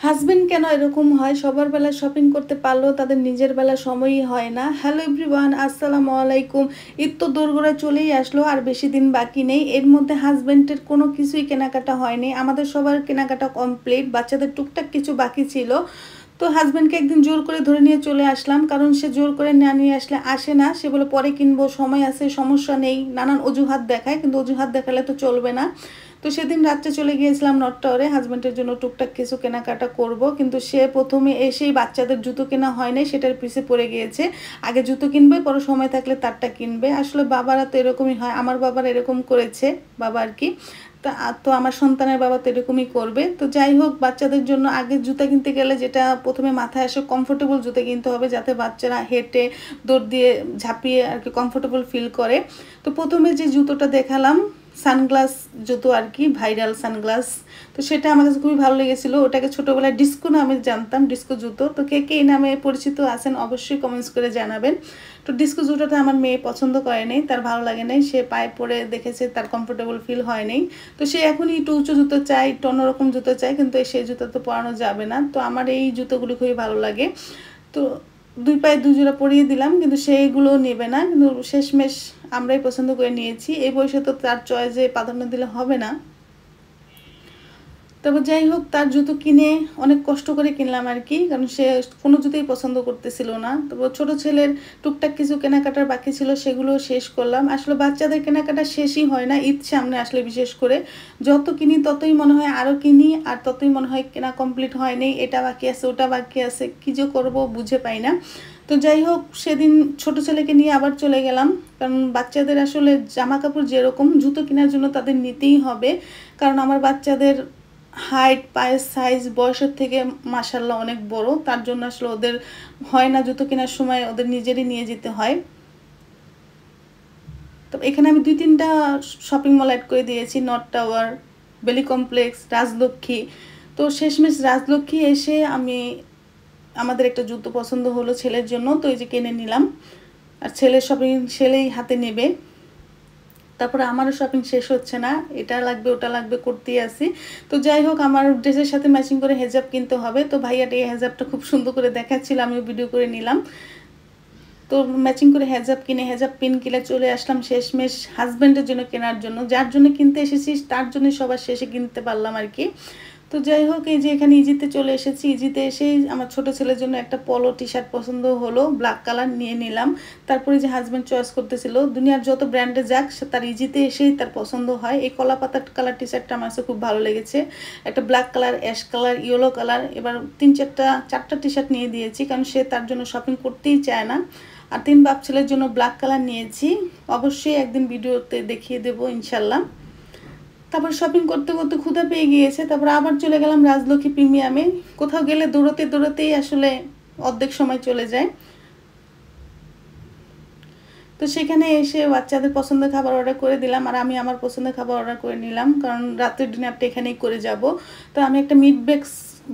Husband কেন এরকম হয়, সবার বেলা শপিং করতে পারলেও তাদের নিজের বেলা সময়ই হয় না। হ্যালো এভরিওয়ান, আসসালামু আলাইকুম। ঈদ তো দোরগোড়ায় চলেই আসলো, আর বেশি দিন বাকি নেই। এর মধ্যে হাজবেন্ডের কোনো কিছুই কেনাকাটা হয়নি, আমাদের সবার কেনাকাটা কমপ্লিট, বাচ্চাদের টুকটাক কিছু বাকি ছিল। তো হাজব্যান্ডকে একদিন জোর করে ধরে নিয়ে চলে আসলাম, কারণ সে জোর করে না নিয়ে আসলে আসে না। সে বলে পরে কিনবো, সময় আছে, সমস্যা নেই, নানান অজুহাত দেখায়, কিন্তু অজুহাত দেখালে তো চলবে না। তো সেদিন রাত্রে চলে গিয়েছিলাম নর্থ টাওয়ারে হাজব্যান্ডের জন্য টুকটাক কিছু কেনাকাটা করব, কিন্তু সে প্রথমে এসেই বাচ্চাদের জুতো কেনা হয় নাই, সেটার পিছে পড়ে গিয়েছে। আগে জুতো কিনবে, পরে সময় থাকলে তারটা কিনবে। আসলে বাবারা তো এরকমই হয়, আমার বাবার এরকম করেছে, বাবা আর কি। তো আমার সন্তানের বাবা তো এরকমই করবে। তো যাই হোক, বাচ্চাদের জন্য আগে জুতা কিনতে গেলে যেটা প্রথমে মাথায় আসে, কমফোর্টেবল জুতা কিনতে হবে, যাতে বাচ্চারা হেঁটে দৌড় দিয়ে ঝাঁপিয়ে আর কি কমফোর্টেবল ফিল করে। তো প্রথমে যে জুতোটা দেখালাম, সানগ্লাস জুতো আর কি, ভাইরাল সানগ্লাস, তো সেটা আমার কাছে খুবই ভালো লেগেছিলো। ওটাকে ছোটোবেলায় ডিস্কো নামে জানতাম, ডিস্কো জুতো। তো কে কে এই নামে পরিচিত আছেন অবশ্যই কমেন্টস করে জানাবেন। তো ডিস্কো জুতোটা আমার মেয়ে পছন্দ করে নাই, তার ভালো লাগে নাই, সে পায়ে পরে দেখেছে তার কমফোর্টেবল ফিল হয় নাই। তো সে এখন একটু উঁচু জুতো চাই, একটু অন্যরকম জুতো চাই, কিন্তু সেই জুতো তো পরানো যাবে না। তো আমার এই জুতোগুলো খুবই ভালো লাগে। তো দুই পায়ে দুই জোড়া পরিয়ে দিলাম, কিন্তু সেইগুলো নেবে না, কিন্তু শেষমেশ আমরাই পছন্দ করে নিয়েছি। এই বয়সে তো তার চয়েসে প্রাধান্য দিলে হবে না। তবে যাই হোক, তার জুতো কিনে অনেক কষ্ট করে কিনলাম আর কি, কারণ সে কোনো জুতোই পছন্দ করতেছিল না। তবে ছোটো ছেলের টুকটাক কিছু কেনাকাটার বাকি ছিল, সেগুলো শেষ করলাম। আসলে বাচ্চাদের কেনাকাটা শেষই হয় না, ঈদ সামনে আসলে বিশেষ করে যত কিনি ততই মনে হয় আরও কিনি, আর ততই মনে হয় কেনা কমপ্লিট হয়নি, এটা বাকি আছে, ওটা বাকি আছে, কী যে করবো বুঝে পাই না। তো যাই হোক, সেদিন ছোট ছেলেকে নিয়ে আবার চলে গেলাম, কারণ বাচ্চাদের আসলে জামা কাপড় যেরকম, জুতো কেনার জন্য তাদের নিতেই হবে। কারণ আমার বাচ্চাদের হাইট, পায়ের সাইজ বয়সের থেকে মাশাআল্লাহ অনেক বড়, তার জন্য আসলে ওদের হয় না জুতো কেনার সময় ওদের নিজেরই নিয়ে যেতে হয়। তো এখানে আমি 2-3টা শপিং মল অ্যাড করে দিয়েছি, নর্থ টাওয়ার, বেলি কমপ্লেক্স, রাজলক্ষ্মী। তো শেষমেশ রাজলক্ষ্মী এসে আমাদের একটা জুতো পছন্দ হলো ছেলের জন্য, তো এই যে কিনে নিলাম। আর ছেলের শপিং ছেলেই হাতে নেবে। তারপরে আমারও শপিং শেষ হচ্ছে না, এটা লাগবে ওটা লাগবে করতেই আসি। তো যাই হোক, আমার ড্রেসের সাথে ম্যাচিং করে হেজাব কিনতে হবে। তো ভাইয়াটা এই হেজাবটা খুব সুন্দর করে দেখাচ্ছিল, আমিও ভিডিও করে নিলাম। তো ম্যাচিং করে হেজাব কিনে হেজাব পিন কিনে চলে আসলাম শেষমেশ হাজব্যান্ডের জন্য কেনার জন্য। যার জন্য কিনতে এসেছি তার জন্যই সবার শেষে কিনতে পারলাম আর কি। তো যাই হোক, এই যে এখানে ইজিতে চলে এসেছি। ইজিতে এসেই আমার ছোট ছেলের জন্য একটা পলো টি শার্ট পছন্দ হলো, ব্ল্যাক কালার নিয়ে নিলাম। তারপরে যে হাজব্যান্ড চয়েস করতেছিল, দুনিয়ার যত ব্র্যান্ডে যাক তার ইজিতে এসেই তার পছন্দ হয়। এই কলা পাতা কালার টি শার্টটা আমার কাছে খুব ভালো লেগেছে। একটা black colour, ash colour, yellow colour, এবার 3-4টা টি শার্ট নিয়ে দিয়েছি, কারণ সে তার জন্য শপিং করতেই চায় না। আর 3 বাপ ছেলের জন্য ব্ল্যাক কালার নিয়েছি, অবশ্যই একদিন ভিডিওতে দেখিয়ে দেবো ইনশাল্লাহ। তারপর শপিং করতে করতে ক্ষুধা পেয়ে গিয়েছে, তারপর আবার চলে গেলাম রাজলক্ষ্মী প্রিমিয়ামে। কোথাও গেলে দৌড়াতে দৌড়াতেই আসলে অর্ধেক সময় চলে যায়। তো সেখানে এসে বাচ্চাদের পছন্দের খাবার অর্ডার করে দিলাম, আর আমি আমার পছন্দের খাবার অর্ডার করে নিলাম, কারণ রাতের ডিনারটা এখানেই করে যাব। তো আমি একটা মিট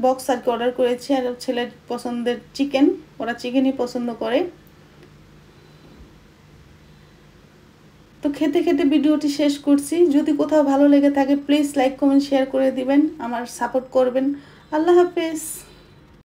বক্স আর কি অর্ডার করেছি, আর ছেলের পছন্দের চিকেন, ওরা চিকেনই পছন্দ করে। তো খেতে খেতে ভিডিওটি শেষ করছি। যদি কোথাও ভালো লেগে থাকে প্লিজ লাইক কমেন্ট শেয়ার করে দিবেন, আমার সাপোর্ট করবেন। আল্লাহ হাফেজ।